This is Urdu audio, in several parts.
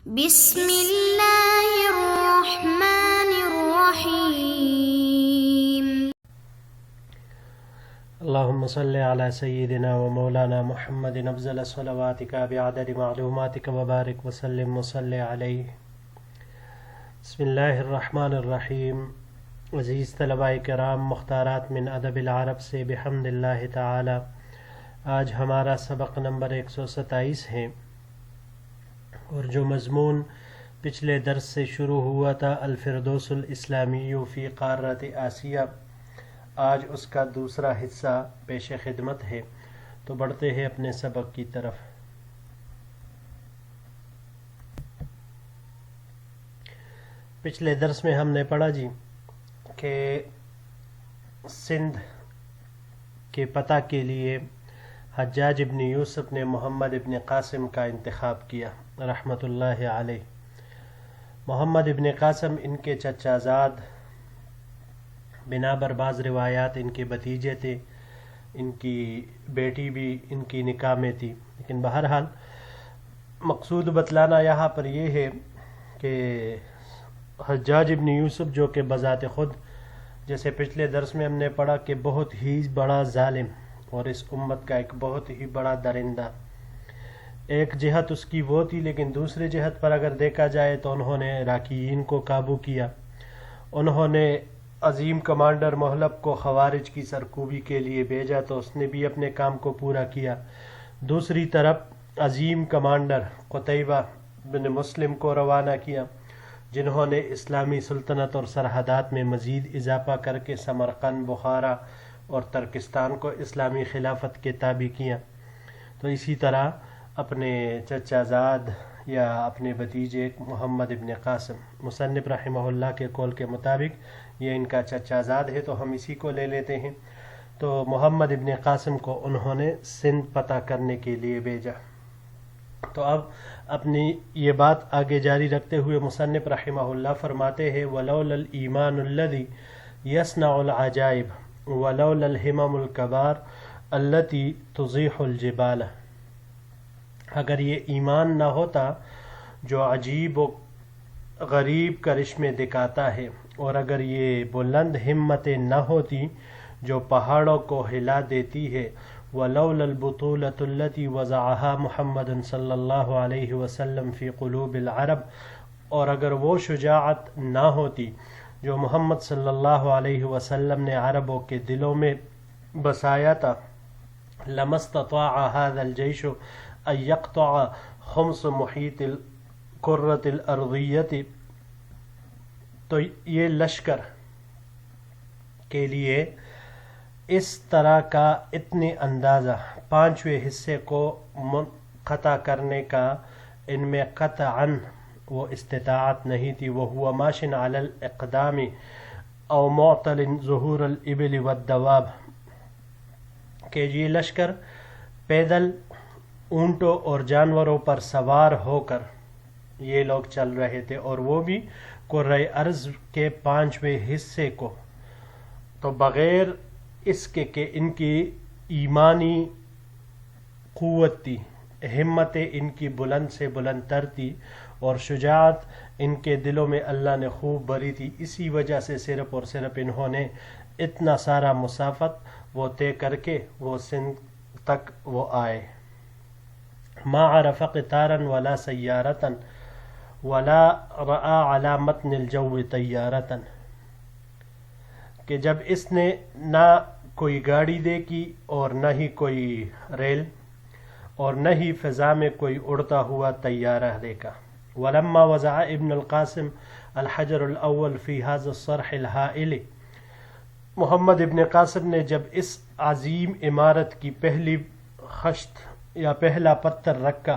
بسم اللہ الرحمن الرحیم۔ اللهم صل على سيدنا ومولانا محمد افضل صلواتك بعدد معلوماتك وبارك وسلم وصل عليه۔ بسم اللہ الرحمن الرحیم۔ عزیز طلباء کرام، مختارات من ادب العرب سے بحمد اللہ تعالی آج ہمارا سبق نمبر 127 ہے، اور جو مضمون پچھلے درس سے شروع ہوا تھا الفردوس الاسلامی فی قارۃ آسیہ، آج اس کا دوسرا حصہ پیش خدمت ہے۔ تو بڑھتے ہیں اپنے سبق کی طرف۔ پچھلے درس میں ہم نے پڑھا کہ سندھ کے پتہ کے لیے حجاج ابن یوسف نے محمد ابن قاسم کا انتخاب کیا رحمۃ اللہ علیہ۔ محمد ابن قاسم ان کے چچا زاد، بنا بر بعض روایات ان کے بھتیجے تھے، ان کی بیٹی بھی ان کی نکاح میں تھی، لیکن بہرحال مقصود بتلانا یہاں پر یہ ہے کہ حجاج ابن یوسف جو کہ بذات خود، جیسے پچھلے درس میں ہم نے پڑھا کہ بہت ہی بڑا ظالم اور اس امت کا ایک بہت ہی بڑا درندہ، ایک جہت اس کی وہ تھی، لیکن دوسری جہت پر اگر دیکھا جائے تو انہوں نے عراقیین کو قابو کیا، انہوں نے عظیم کمانڈر محلب کو خوارج کی سرکوبی کے لیے بھیجا تو اس نے بھی اپنے کام کو پورا کیا۔ دوسری طرف عظیم کمانڈر قتیبہ بن مسلم کو روانہ کیا، جنہوں نے اسلامی سلطنت اور سرحدات میں مزید اضافہ کر کے سمرقند، بخارا اور ترکستان کو اسلامی خلافت کے تابع کیا۔ تو اسی طرح اپنے چچا زاد یا اپنے بھتیجے محمد ابن قاسم، مصنف رحمہ اللہ کے قول کے مطابق یہ ان کا چچا زاد ہے، تو ہم اسی کو لے لیتے ہیں۔ تو محمد ابن قاسم کو انہوں نے سندھ پتہ کرنے کے لیے بھیجا۔ تو اب اپنی یہ بات آگے جاری رکھتے ہوئے مصنف رحمہ اللہ فرماتے ہیں وَلَوْلَا الْإِيمَانُ الَّذِي يَصْنَعُ الْعَجَائِبَ وَلَوْلَا الْهِمَمُ الْكَبَارُ الَّتِي تُزِيحُ الْجِبَالَ۔ اگر یہ ایمان نہ ہوتا جو عجیب و غریب کرشمے دکھاتا ہے، اور اگر یہ بلند ہمتیں نہ ہوتی جو پہاڑوں کو ہلا دیتی ہے، وَلَوْلَا الْبُطُولَةُ الَّتِي وَضَعَهَا محمد صلی اللہ علیہ وسلم فی قلوب العرب، اور اگر وہ شجاعت نہ ہوتی جو محمد صلی اللہ علیہ وسلم نے عربوں کے دلوں میں بسایا تھا، لَمَا اسْتَطَاعَ هَذَا الْجَيْشُ أَن يَقْطَعَ خُمْسَ مُحِيطِ الْقُرَّةِ الْأَرْضِيَّةِ، تو یہ لشکر کے لیے اس طرح کا اتنے اندازہ 5ویں حصے کو منقطع کرنے کا ان میں قطعاً وہ استطاعت نہیں تھی۔ وَهُوَ مَاشٍ عَلَى الْإِقْدَامِ أَوْ مُعْتَلٍ ظُهُورَ الْإِبِلِ وَالدَّوَابِ، کہ یہ لشکر پیدل، اونٹوں اور جانوروں پر سوار ہو کر یہ لوگ چل رہے تھے، اور وہ بھی کرۂ ارض کے 5ویں حصے کو، تو بغیر اس کے کہ ان کی ایمانی قوت تھی، ہمتیں ان کی بلند سے بلند تر تھی، اور شجاعت ان کے دلوں میں اللہ نے خوب بھری تھی، اسی وجہ سے صرف اور صرف انہوں نے اتنا سارا مسافت وہ طے کر کے وہ سندھ تک وہ آئے۔ ما عرف قطارا ولا سیارتا ولا رأى على متن الجو طیارتا، کہ جب اس نے نہ کوئی گاڑی دیکھی اور نہ ہی کوئی ریل، اور نہ ہی فضا میں کوئی اڑتا ہوا طیارہ دیکھا۔ ولما وضع ابن القاسم الحجر الاول في هذا الصرح الهائل، محمد ابن قاسم نے جب اس عظیم عمارت کی پہلی خشت یا پہلا پتھر رکھا،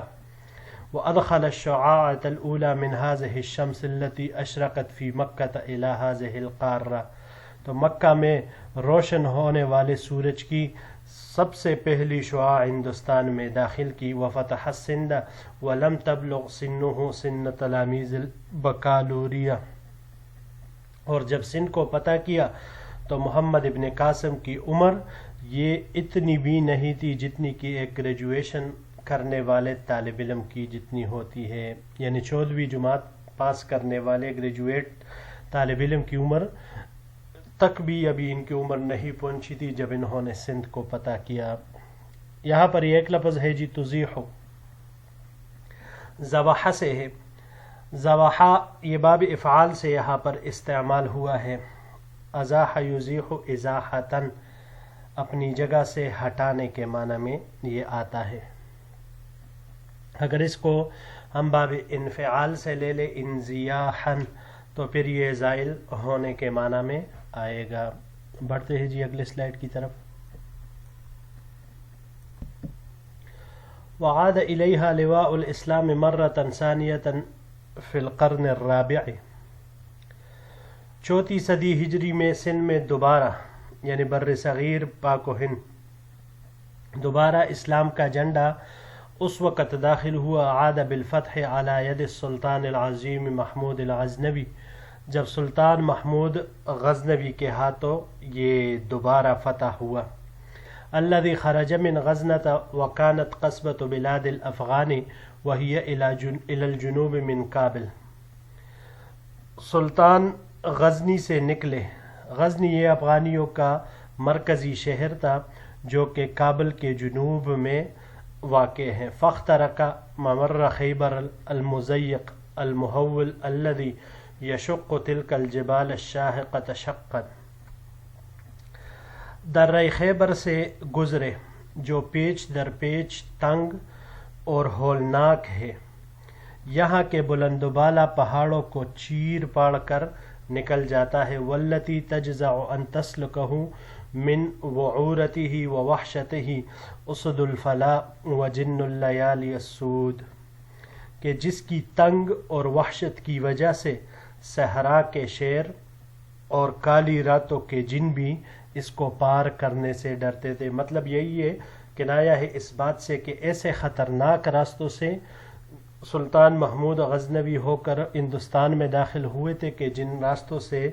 وادخل الشعاعة الاولى من هذه الشمس التي اشرقت في مکہ الى هذه القارة، تو مکہ میں روشن ہونے والے سورج کی سب سے پہلی شعاع ہندوستان میں داخل کی۔ وفتح السند ولم تبلغ سنه سن تلاميذ البکالوریہ، اور جب سندھ کو فتح کیا تو محمد ابن قاسم کی عمر یہ اتنی بھی نہیں تھی جتنی کہ ایک گریجویشن کرنے والے طالب علم کی جتنی ہوتی ہے، یعنی 14ویں جماعت پاس کرنے والے گریجویٹ طالب علم کی عمر تک بھی ابھی ان کی عمر نہیں پہنچی تھی جب انہوں نے سندھ کو فتح کیا۔ یہاں پر ایک لفظ ہے جی تزیح، زواحہ سے ہے، زواحہ یہ باب افعال سے یہاں پر استعمال ہوا ہے، ازاح یزیح ازاحتن، اپنی جگہ سے ہٹانے کے معنی میں یہ آتا ہے۔ اگر اس کو ہم باب انفعال سے لے لیں انزیاحن تو پھر یہ زائل ہونے کے معنی میں آئے گا۔ بڑھتے ہیں جی اگلے سلائیڈ کی طرف۔ وعاد الیہا لواء الاسلام مرۃ ثانیۃ فی القرن الرابع، چوتھی صدی ہجری میں سندھ میں دوبارہ یعنی بر صغیر پاک و ہند دوبارہ اسلام کا جھنڈا اس وقت داخل ہوا، عاد بالفتح علی ید السلطان العظیم محمود الغزنوی، جب سلطان محمود غزنوی کے ہاتھوں یہ دوبارہ فتح ہوا، الذي خرج من غزنة وكانت قصبة بلاد الافغان وهي الى الجنوب من کابل، سلطان غزنی سے نکلے، غزنی یہ افغانیوں کا مرکزی شہر تھا جو کہ کابل کے جنوب میں واقع ہے، فاخترق ممر خیبر المضيق المهول الذي يشق تلك الجبال الشاهقة شقا، درہ خیبر سے گزرے جو پیچ در پیچ تنگ اور ہولناک ہے، یہاں کے بلند و بالا پہاڑوں کو چیر پاڑ کر نکل جاتا ہے، والتی تجزع ان تسلکہ من وعورتہ ووحشتہ اسد الفلا وجن اللیالی السود، کہ جس کی تنگ اور وحشت کی وجہ سے صحرا کے شیر اور کالی راتوں کے جن بھی اس کو پار کرنے سے ڈرتے تھے۔ مطلب یہی ہے، کنایہ ہے اس بات سے کہ ایسے خطرناک راستوں سے سلطان محمود غزنوی ہو کر ہندوستان میں داخل ہوئے تھے کہ جن راستوں سے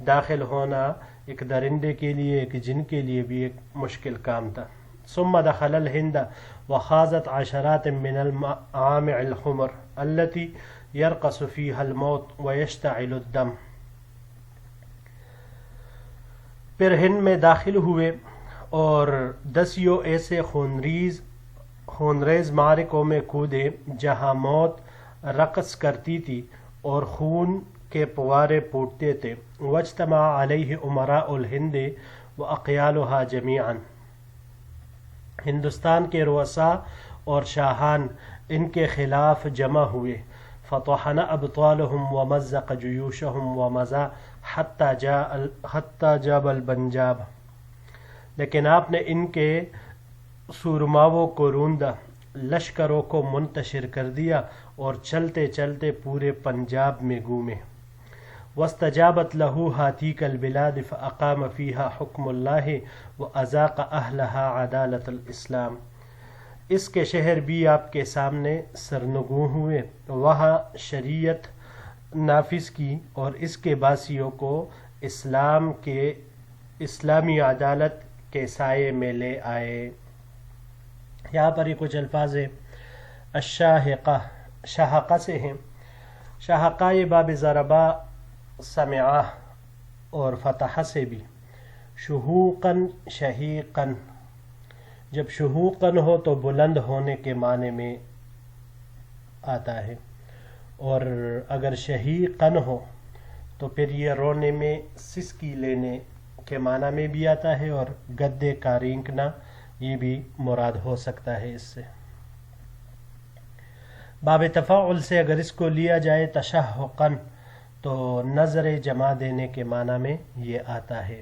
داخل ہونا ایک درندے کے لیے ایک جن کے لیے بھی ایک مشکل کام تھا۔ ثم دخل الہند وخاضت عشرات من المعامع الحمر التي يرقص فيها الموت ويشتعل الدم، پھر ہند میں داخل ہوئے اور دسیوں ایسے خونریز معرکوں میں کودے جہاں موت رقص کرتی تھی اور خون کے پوارے پھوٹتے تھے، واجتمع علیہ امراء الہند واقیالها جمیعا، ہندوستان کے رؤساء اور شاہان ان کے خلاف جمع ہوئے، فطحن ابطالهم ومزق جیوشهم ومزا حتی جاب البنجاب، لیکن آپ نے ان کے سورماؤں کو روندا، لشکروں کو منتشر کر دیا اور چلتے چلتے پورے پنجاب میں گھومے، واستجابت له هاتيك البلاد فاقام فيها حکم اللہ واذاق اهلها عدالت الاسلام، اس کے شہر بھی آپ کے سامنے سرنگوں ہوئے، وہاں شریعت نافذ کی اور اس کے باسیوں کو اسلام کے اسلامی عدالت کے سائے میں لے آئے۔ یہاں پر ہی کچھ الفاظ الشاہقہ، شاہقہ سے ہیں، شاہقہ یہ باب ضربہ سمعہ اور فتح سے بھی، شہوقاً شہیقاً، جب شہوقاً ہو تو بلند ہونے کے معنی میں آتا ہے، اور اگر شہیقاً ہو تو پھر یہ رونے میں سسکی لینے کے معنی میں بھی آتا ہے، اور گدے کا رینکنا یہ بھی مراد ہو سکتا ہے اس سے۔ باب تفاعل سے اگر اس کو لیا جائے تشہقاً تو نظر جما دینے کے معنی میں یہ آتا ہے۔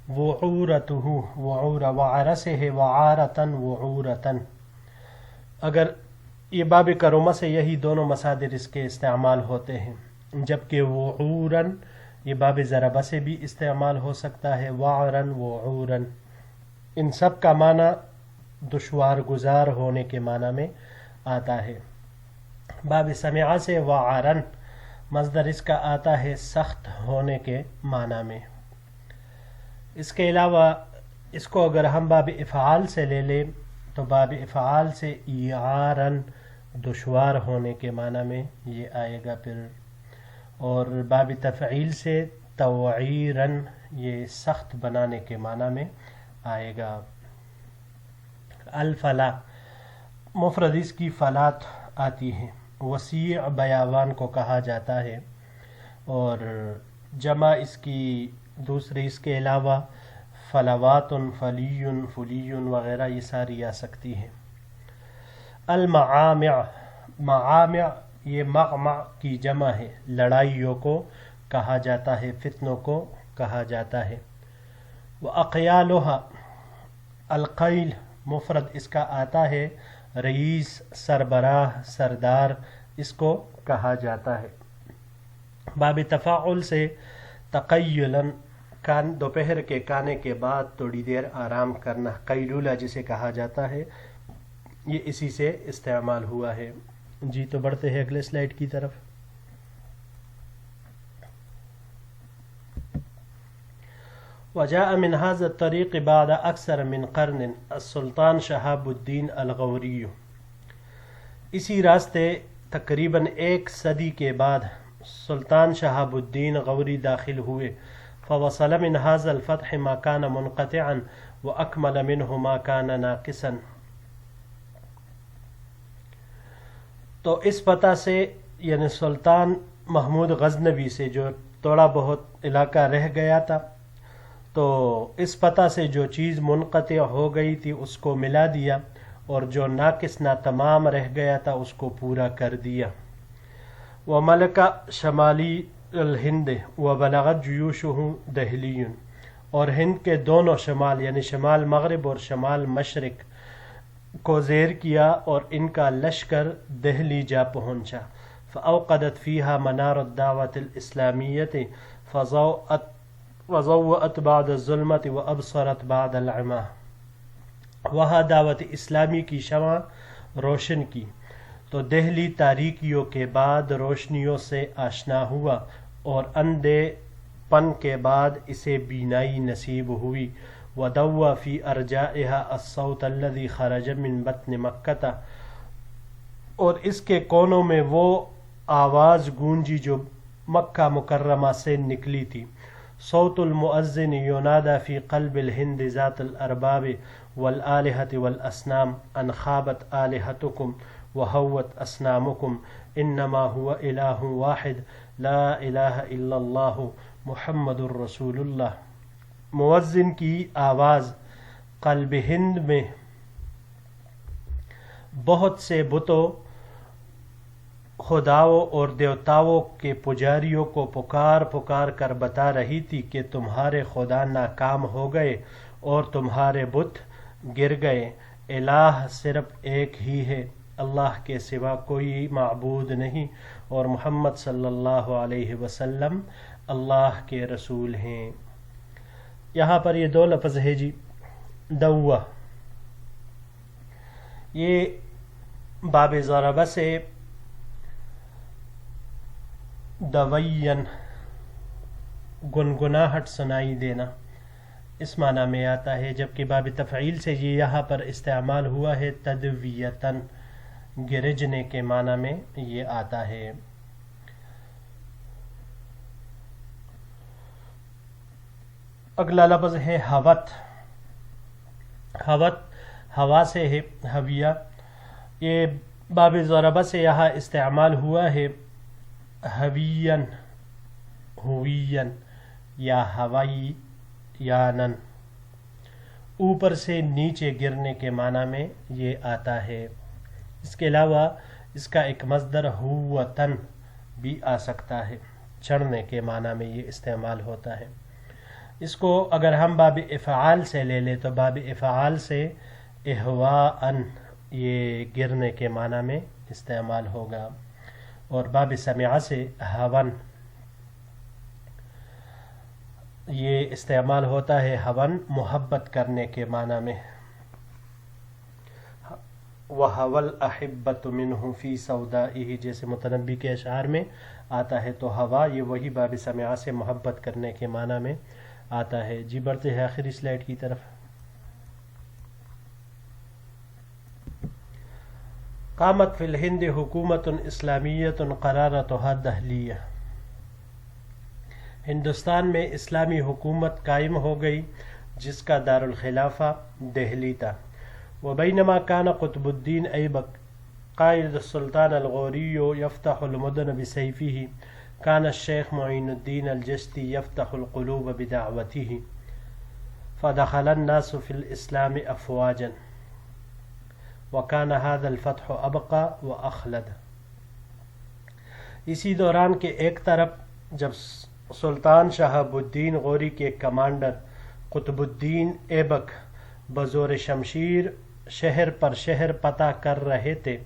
وعورتہ، وعور وعر سے ہے وعارتن وعورتن، اگر یہ باب کرما سے یہی دونوں مصادر اس کے استعمال ہوتے ہیں، جبکہ وعورن یہ باب ضربہ سے بھی استعمال ہو سکتا ہے، وعرن وعورن، ان سب کا معنی دشوار گزار ہونے کے معنی میں آتا ہے۔ باب سمعہ سے وعرن، مصدر اس کا آتا ہے سخت ہونے کے معنی میں۔ اس کے علاوہ اس کو اگر ہم باب افعال سے لے لیں تو باب افعال سے ایعارن دشوار ہونے کے معنی میں یہ آئے گا پھر، اور باب تفعیل سے توعیرن یہ سخت بنانے کے معنی میں آئے گا۔ الفلا مفرد اس کی فلات آتی ہے، وسیع بیابان کو کہا جاتا ہے، اور جمع اس کی دوسرے اس کے علاوہ فلوات، فلی، فلی وغیرہ یہ ساری آ سکتی ہیں۔ المعامع معامع یہ مغمع کی جمع ہے، لڑائیوں کو کہا جاتا ہے، فتنوں کو کہا جاتا ہے۔ وَأَقْيَالُهَا القیل مفرد اس کا آتا ہے، رئیس، سربراہ، سردار اس کو کہا جاتا ہے۔ باب تفاعل سے تقیلاً دوپہر کے کھانے کے بعد تھوڑی دیر آرام کرنا، قیلولہ جسے کہا جاتا ہے، یہ اسی سے استعمال ہوا ہے۔ جی تو بڑھتے ہیں اگلے سلائیڈ کی طرف۔ وجاء من هذا الطريق بعد اکثر من قرن السلطان شہاب الدین الغوری، اسی راستے تقریباً 1 صدی کے بعد سلطان شہاب الدین غوری داخل ہوئے۔ فوصل من هذا الفتح ما كان منقطعا واكمل منه ما كان ناقصا، تو اس فتح سے یعنی سلطان محمود غزنوی سے جو تھوڑا بہت علاقہ رہ گیا تھا، تو اس فتح سے جو چیز منقطع ہو گئی تھی اس کو ملا دیا، اور جو ناقص ناتمام رہ گیا تھا اس کو پورا کر دیا۔ وملک شمالی الہند وبلغت جیوشہ دہلی، اور ہند کے دونوں شمال یعنی شمال مغرب اور شمال مشرق کو زیر کیا، اور ان کا لشکر دہلی جا پہنچا۔ فأوقدت فيها منار الدعوة الإسلامیة فضوأت بعد الظلمة وأبصرت بعد العمى، وہاں دعوت اسلامی کی شمع روشن کی تو دہلی تاریکیوں کے بعد روشنیوں سے آشنا ہوا، اور اندھے پن کے بعد اسے بینائی نصیب ہوئی۔ وَدَوَّ فِي أَرْجَائِهَا الصَّوْتَ الَّذِي خَرَجَ مِن بَطْنِ مَكَّةَ، اور اس کے کونوں میں وہ آواز گونجی جو مکہ مکرمہ سے نکلی تھی۔ صوت المؤذن ينادى في قلب الهند ذات الأرباب والآلهة والأصنام أن خابت آلهتكم وهوت أصنامكم إنما هو إله واحد لا إله إلا الله محمد رسول اللہ۔ مؤذن کی آواز قلب ہند میں بہت سے بتوں، خداؤں اور دیوتاؤں کے پجاریوں کو پکار پکار کر بتا رہی تھی کہ تمہارے خدا ناکام ہو گئے اور تمہارے بت گر گئے، الہ صرف ایک ہی ہے، اللہ کے سوا کوئی معبود نہیں، اور محمد صلی اللہ علیہ وسلم اللہ کے رسول ہیں۔ یہاں پر یہ 2 لفظ ہے جی، دوا، یہ باب ضربہ سے دوین گنگناہٹ سنائی دینا اس معنی میں آتا ہے، جبکہ باب تفعیل سے یہ یہاں پر استعمال ہوا ہے تدویتن، گرجنے کے معنی میں یہ آتا ہے۔ اگلا لفظ ہے ہوت، ہوت ہوا سے ہے، ہویہ، یہ باب ضربہ سے یہاں استعمال ہوا ہے ہوین، ہوین یا ہوائی یانن، اوپر سے نیچے گرنے کے معنی میں یہ آتا ہے۔ اس کے علاوہ اس کا ایک مصدر ہوتن بھی آ سکتا ہے، چڑھنے کے معنی میں یہ استعمال ہوتا ہے۔ اس کو اگر ہم باب افعال سے لے لیں تو باب افعال سے احواءن یہ گرنے کے معنی میں استعمال ہوگا، اور باب سمعہ سے ہون یہ استعمال ہوتا ہے، ہون محبت کرنے کے معنی میں۔ وَهَوَى الْأَحِبَّةُ مِنْهُ فِي سَوْدَائِهِ جیسے متنبی کے اشعار میں آتا ہے، تو ہوا یہ وہی باب سمعہ سے محبت کرنے کے معنی میں آتا ہے۔ جی بڑھتے ہیں آخری سلائیڈ کی طرف۔ قامت فی الہند حکومت اسلامیت قرارتها دہلیہ، ہندوستان میں اسلامی حکومت قائم ہو گئی جس کا دارالخلافہ دہلی تھا۔ وبینما کان قطب الدین ایبک قائد السلطان الغوری یفتح المدن بسیفہ، کان الشیخ معین الدین الجشتی یفتح القلوب بدعوتہ، فدخل الناس فی الاسلام افواجا، وکان هذا الفتح ابقى واخلد۔ اسی دوران کے ایک طرف جب سلطان شہاب الدین غوری کے کمانڈر قطب الدین ایبک بزور شمشیر شہر پر شہر فتح کر رہے تھے،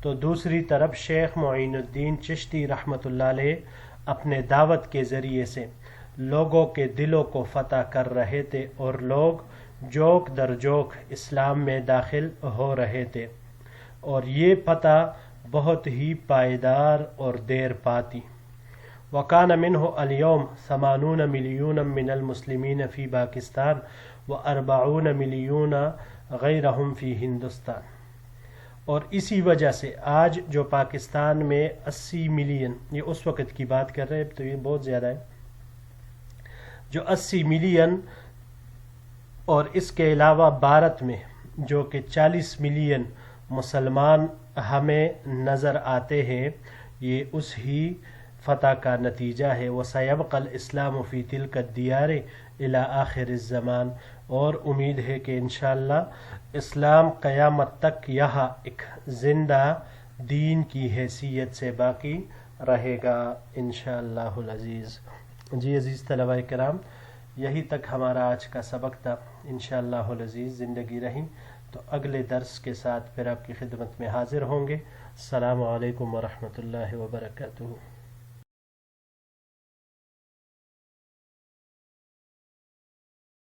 تو دوسری طرف شیخ معین الدین چشتی رحمۃ اللہ علیہ اپنے دعوت کے ذریعے سے لوگوں کے دلوں کو فتح کر رہے تھے، اور لوگ جوک در جوک اسلام میں داخل ہو رہے تھے، اور یہ فتح بہت ہی پائیدار اور دیر پاتی۔ وکان منہ اليوم 80 ملیون من المسلمین فی پاکستان و40 ملیون غیرہم فی ہندوستان، اور اسی وجہ سے آج جو پاکستان میں 80 ملین، یہ اس وقت کی بات کر رہے ہیں تو یہ بہت زیادہ ہے، جو 80 ملین اور اس کے علاوہ بھارت میں جو کہ 40 ملین مسلمان ہمیں نظر آتے ہیں، یہ اس ہی فتح کا نتیجہ ہے۔ وَسَيَبْقَى الْإِسْلَامُ فِي تِلْكَ الدِّيَارِ إِلَى آخِرِ الزَّمَانِ، اور امید ہے کہ انشاءاللہ اسلام قیامت تک یہاں ایک زندہ دین کی حیثیت سے باقی رہے گا انشاءاللہ العزیز۔ جی عزیز طلباء کرام، یہی تک ہمارا آج کا سبق تھا۔ انشاءاللہ العزیز زندگی رہی تو اگلے درس کے ساتھ پھر آپ کی خدمت میں حاضر ہوں گے۔ السلام علیکم ورحمۃ اللہ وبرکاتہ۔